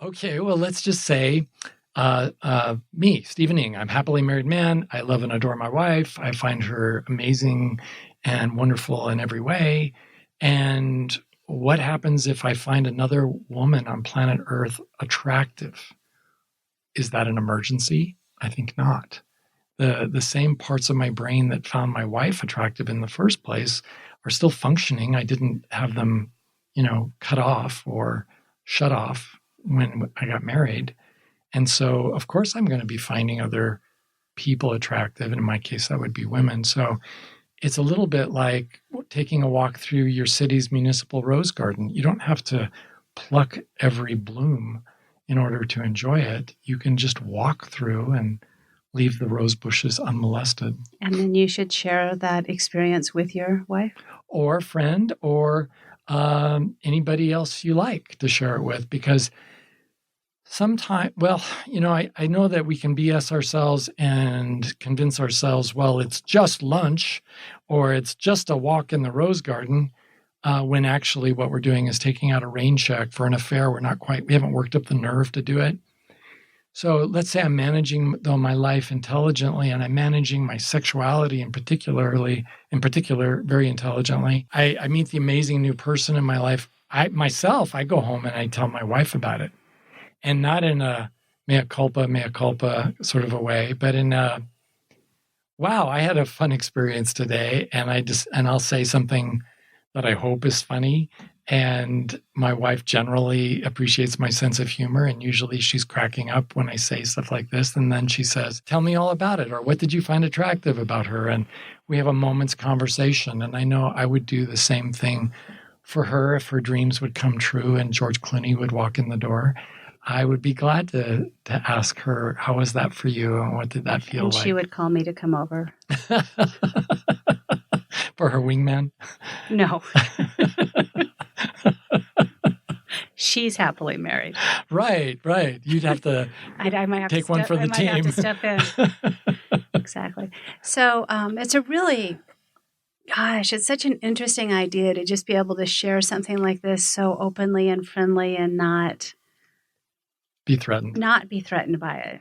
Okay, well, let's just say me, Stephen Ng. I'm a happily married man. I love and adore my wife. I find her amazing and wonderful in every way. And what happens if I find another woman on planet Earth attractive? Is that an emergency? I think not. The same parts of my brain that found my wife attractive in the first place are still functioning. I didn't have them, cut off or shut off when I got married. And so, of course, I'm going to be finding other people attractive. And in my case, that would be women. So it's a little bit like taking a walk through your city's municipal rose garden. You don't have to pluck every bloom in order to enjoy it. You can just walk through and leave the rose bushes unmolested. And then you should share that experience with your wife? Or friend, or anybody else you like to share it with. Because sometimes, I know that we can BS ourselves and convince ourselves, well, it's just lunch or it's just a walk in the rose garden, when actually what we're doing is taking out a rain check for an affair. We haven't worked up the nerve to do it. So let's say I'm managing my life intelligently, and I'm managing my sexuality in particular, very intelligently. I meet the amazing new person in my life. I go home and I tell my wife about it. And not in a mea culpa sort of a way, but in a, wow, I had a fun experience today. And I'll say something that I hope is funny. And my wife generally appreciates my sense of humor. And usually she's cracking up when I say stuff like this. And then she says, tell me all about it. Or what did you find attractive about her? And we have a moment's conversation. And I know I would do the same thing for her if her dreams would come true and George Clooney would walk in the door. I would be glad to ask her, how was that for you? And what did that feel like? And she would call me to come over. For her wingman? No. She's happily married. Right. You'd have to I might have take to one for the team. I might have to step in. Exactly. So it's a really, it's such an interesting idea to just be able to share something like this so openly and friendly and not be threatened. Not be threatened by it.